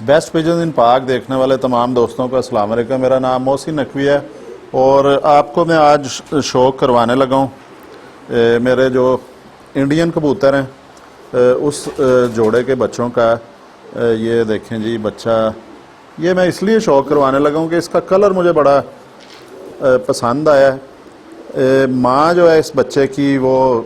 Best pigeon इन पाक देखने वाले तमाम दोस्तों को अस्सलाम वालेकुम। मेरा नाम मोहसिन नकवी है और आपको मैं आज शौक करवाने लगा हूँ मेरे जो इंडियन कबूतर हैं उस जोड़े के बच्चों का। ये देखें जी बच्चा, ये मैं इसलिए शौक करवाने लगा हूँ कि इसका कलर मुझे बड़ा पसंद आया है। माँ जो है इस बच्चे की वो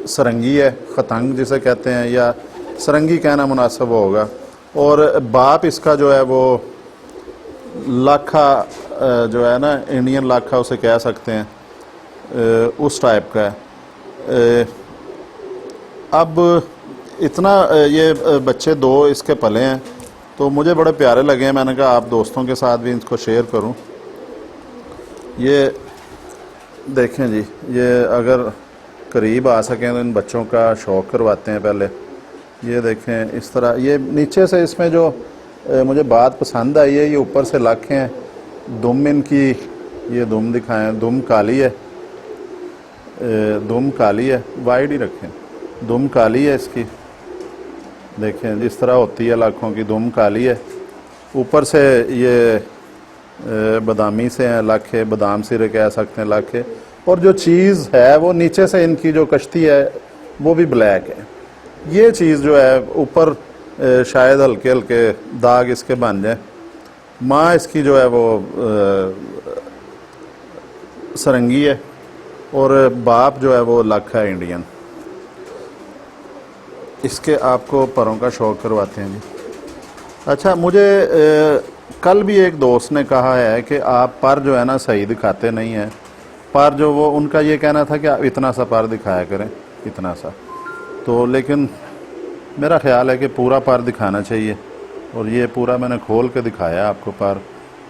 सरंगी है, खतंग जिसे कहते हैं, या सरंगी कहना मुनासिब होगा, और बाप इसका जो है वो लाखा जो है ना, इंडियन लाखा उसे कह सकते हैं, उस टाइप का है। अब इतना ये बच्चे दो इसके पले हैं तो मुझे बड़े प्यारे लगे हैं। मैंने कहा आप दोस्तों के साथ भी इसको शेयर करूं। ये देखें जी, ये अगर करीब आ सकें तो इन बच्चों का शौक करवाते हैं पहले। ये देखें इस तरह, ये नीचे से इसमें जो मुझे बात पसंद आई है, ये ऊपर से लाखें हैं। दुम इनकी, ये दुम दिखाएं, दुम काली है, दुम काली है, वाइड ही रखें, दुम काली है इसकी। देखें जिस तरह होती है लाखों की, दुम काली है। ऊपर से ये बादामी से हैं लाखे, बादाम सिरे कह सकते हैं लाखे। और जो चीज़ है वो नीचे से इनकी जो कश्ती है वो भी ब्लैक है। ये चीज़ जो है ऊपर शायद हल्के हल्के दाग इसके बन जाए। माँ इसकी जो है वो सरंगी है और बाप जो है वो लाखा है इंडियन। इसके आपको परों का शौक करवाते हैं जी। अच्छा, मुझे कल भी एक दोस्त ने कहा है कि आप पर जो है ना सही दिखाते नहीं हैं। पर जो वो उनका ये कहना था कि आप इतना सा पर दिखाया करें, इतना सा। तो लेकिन मेरा ख्याल है कि पूरा पर दिखाना चाहिए, और ये पूरा मैंने खोल के दिखाया आपको पर।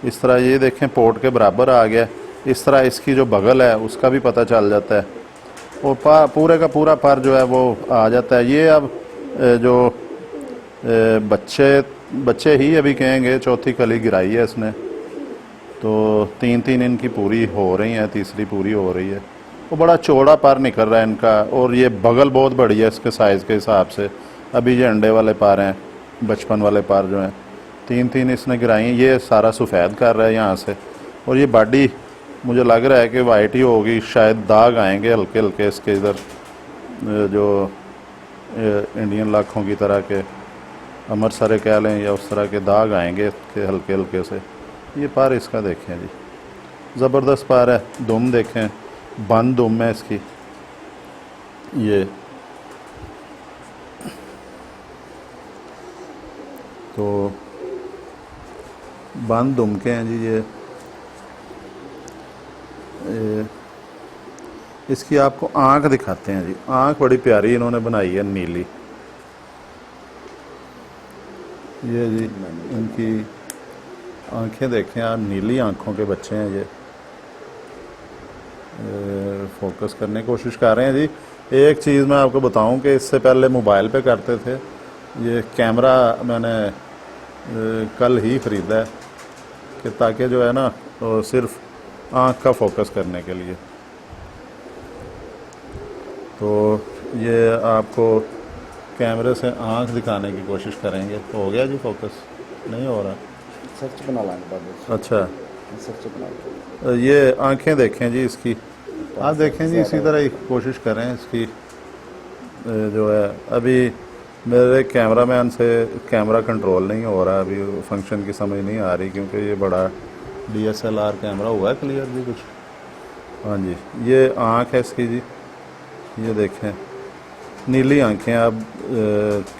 इस तरह ये देखें पोर्ट के बराबर आ गया। इस तरह इसकी जो बगल है उसका भी पता चल जाता है, और पूरे का पूरा पर जो है वो आ जाता है। ये अब जो बच्चे ही अभी कहेंगे, चौथी कली गिराई है इसने, तो तीन इनकी पूरी हो रही हैं, तीसरी पूरी हो रही है। वो बड़ा चौड़ा पर निकल रहा है इनका, और ये बगल बहुत बड़ी है इसके साइज़ के हिसाब से। अभी ये अंडे वाले पर हैं, बचपन वाले पर जो हैं, तीन इसने गिराई हैं। ये सारा सफ़ेद कर रहा है यहाँ से, और ये बॉडी मुझे लग रहा है कि वाइट ही होगी, शायद दाग आएंगे हल्के हल्के इसके इधर, जो इंडियन लाखों की तरह के अमर सरे कह लें, या उस तरह के दाग आएंगे इसके हल्के हल्के से। ये पर इसका देखें जी, ज़बरदस्त पर है। दुम देखें, बंद दुम है इसकी। ये तो बंद दुम के हैं जी। ये इसकी आपको आँख दिखाते हैं जी। आँख बड़ी प्यारी इन्होंने बनाई है, नीली। ये जी इनकी आँखें देखें आप, नीली आँखों के बच्चे हैं ये। फोकस करने की कोशिश कर रहे हैं जी। एक चीज़ मैं आपको बताऊं कि इससे पहले मोबाइल पे करते थे। ये कैमरा मैंने कल ही ख़रीदा है कि ताकि जो है ना तो सिर्फ आँख का फोकस करने के लिए। तो ये आपको कैमरे से आँख दिखाने की कोशिश करेंगे। तो हो गया जी फोकस? नहीं हो रहा, सर्च बना लाएंगे। अच्छा, सर्च बना, ये आंखें देखें जी इसकी। आप देखें जी, इसी तरह ही कोशिश करें इसकी। जो है अभी मेरे कैमरामैन से कैमरा कंट्रोल नहीं हो रहा, अभी फंक्शन की समझ नहीं आ रही, क्योंकि ये बड़ा DSLR कैमरा हुआ है क्लियर जी कुछ। हाँ जी, ये आँख है इसकी जी। ये देखें नीली आंखें। अब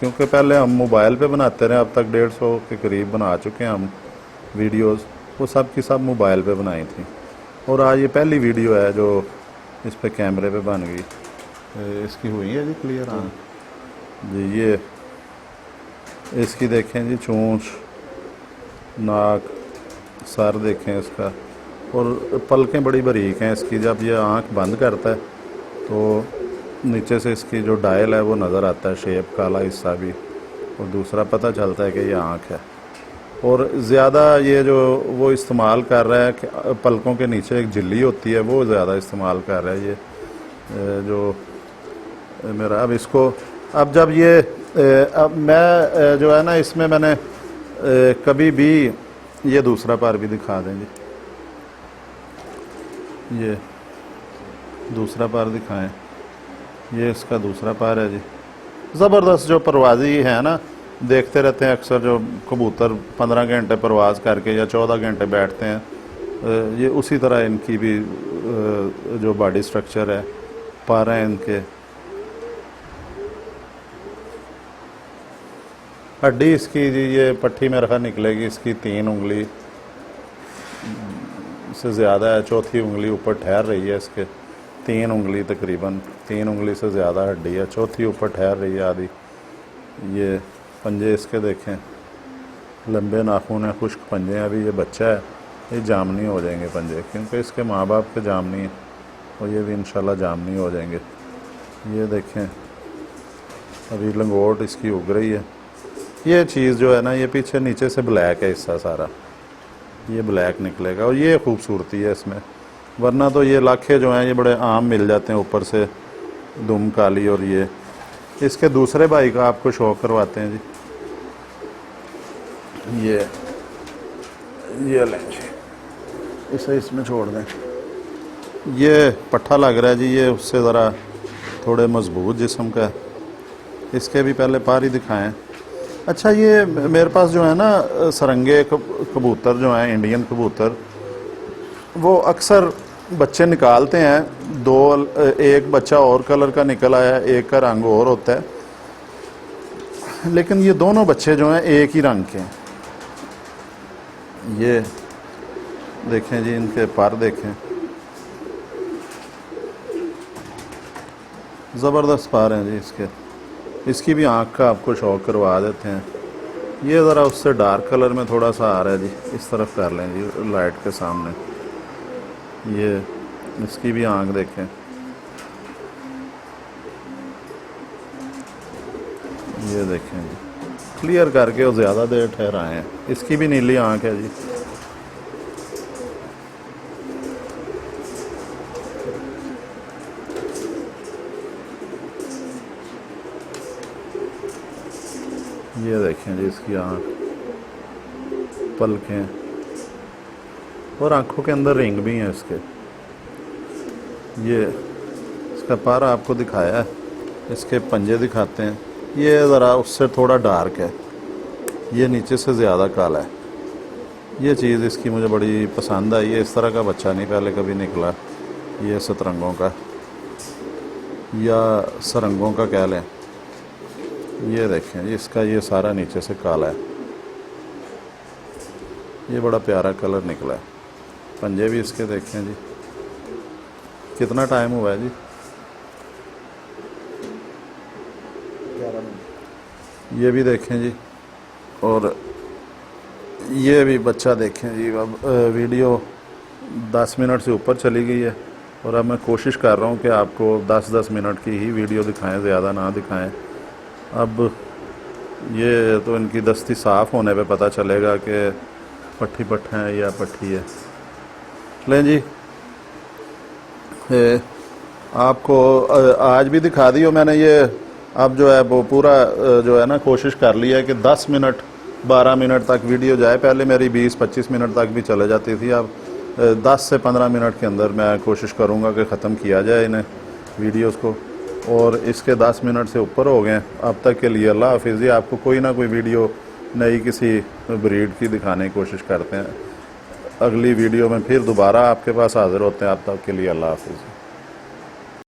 क्योंकि पहले हम मोबाइल पे बनाते रहे, अब तक 150 के करीब बना चुके हैं हम वीडियोस। वो सब की सब मोबाइल पे बनाई थी, और आज ये पहली वीडियो है जो इस पे कैमरे पे बन गई। इसकी हुई है जी क्लियर? हाँ जी। ये इसकी देखें जी, चोंच, नाक, सर देखें इसका, और पलकें बड़ी बारीक हैं इसकी। जब ये आँख बंद करता है तो नीचे से इसकी जो डायल है वो नज़र आता है, शेप, काला हिस्सा भी, और दूसरा पता चलता है कि ये आँख है। और ज़्यादा ये जो वो इस्तेमाल कर रहा है कि पलकों के नीचे एक झिल्ली होती है, वो ज़्यादा इस्तेमाल कर रहा है ये जो मेरा। अब इसको, अब जब ये अब मैं जो है ना इसमें मैंने कभी भी ये दूसरा पार भी दिखा देंगे, ये दूसरा पार दिखाएं, ये इसका दूसरा पार है जी। ज़बरदस्त जो परवाज़ी है ना, देखते रहते हैं अक्सर जो कबूतर 15 घंटे परवाज़ करके या 14 घंटे बैठते हैं, ये उसी तरह इनकी भी जो बॉडी स्ट्रक्चर है, पर हैं इनके। हड्डी इसकी जी, ये पट्टी में रखा निकलेगी इसकी 3 उंगली से ज़्यादा है, चौथी उंगली ऊपर ठहर रही है इसके, 3 उंगली तकरीबन 3 उंगली से ज़्यादा हड्डी है, चौथी ऊपर ठहर रही है आधी। ये पंजे इसके देखें, लंबे नाखून है, खुश्क पंजे हैं। अभी ये बच्चा है, ये जामनी हो जाएंगे पंजे, क्योंकि इसके माँ बाप के जामनी है और ये भी इंशाल्लाह जामनी हो जाएंगे। ये देखें, अभी लंगोट इसकी उग रही है। ये चीज़ जो है ना, ये पीछे नीचे से ब्लैक है हिस्सा सारा, ये ब्लैक निकलेगा और ये खूबसूरती है इसमें। वरना तो ये लाखे जो हैं ये बड़े आम मिल जाते हैं, ऊपर से दुम काली। और ये इसके दूसरे भाई का आपको शो करवाते हैं जी। ये लें जी, इसे इसमें छोड़ दें। ये पट्ठा लग रहा है जी, ये उससे ज़रा थोड़े मजबूत जिस्म का है। इसके भी पहले पार ही दिखाएं। अच्छा, ये मेरे पास जो है ना सरंगे कबूतर जो हैं, इंडियन कबूतर, वो अक्सर बच्चे निकालते हैं दो, एक बच्चा और कलर का निकल आया, एक का रंग और होता है, लेकिन ये दोनों बच्चे जो हैं एक ही रंग के हैं। ये देखें जी, इनके पर देखें, ज़बरदस्त पर हैं जी इसके। इसकी भी आँख का आपको शौक करवा देते हैं। ये ज़रा उससे डार्क कलर में थोड़ा सा आ रहा है जी, इस तरफ कर लें जी लाइट के सामने। ये इसकी भी आँख देखें, ये देखें जी, क्लियर करके वो ज़्यादा देर ठहराए हैं। इसकी भी नीली आँख है जी। ये देखें जी, इसकी आँख, पलकें और आँखों के अंदर रिंग भी हैं इसके। ये इसका पारा आपको दिखाया है, इसके पंजे दिखाते हैं। ये ज़रा उससे थोड़ा डार्क है, ये नीचे से ज़्यादा काला है। ये चीज़ इसकी मुझे बड़ी पसंद आई है। इस तरह का बच्चा नहीं पहले कभी निकला, ये सतरंगों का या सरंगों का कह लें। ये देखें, इसका ये सारा नीचे से काला है, ये बड़ा प्यारा कलर निकला है। पंजे भी इसके देखें जी। कितना टाइम हुआ है जी? 11 मिनट। ये भी देखें जी, और ये भी बच्चा देखें जी। अब वीडियो 10 मिनट से ऊपर चली गई है और अब मैं कोशिश कर रहा हूँ कि आपको 10-10 मिनट की ही वीडियो दिखाएं, ज़्यादा ना दिखाएं। अब ये तो इनकी दस्ती साफ़ होने पे पता चलेगा कि पट्टी पट्ठा है या पट्टी है। लें जी, आपको आज भी दिखा दी हो मैंने ये। अब जो है वो पूरा जो है ना कोशिश कर लिया है कि 10 मिनट 12 मिनट तक वीडियो जाए। पहले मेरी 20-25 मिनट तक भी चले जाती थी। अब 10 से 15 मिनट के अंदर मैं कोशिश करूँगा कि ख़त्म किया जाए इन्हें वीडियोस को। और इसके 10 मिनट से ऊपर हो गए। अब तक के लिए अल्लाह हाफिज़ जी। आपको कोई ना कोई वीडियो नई किसी ब्रीड की दिखाने की कोशिश करते हैं। अगली वीडियो में फिर दोबारा आपके पास हाज़िर होते हैं। अब तक के लिए अल्लाह हाफिज़।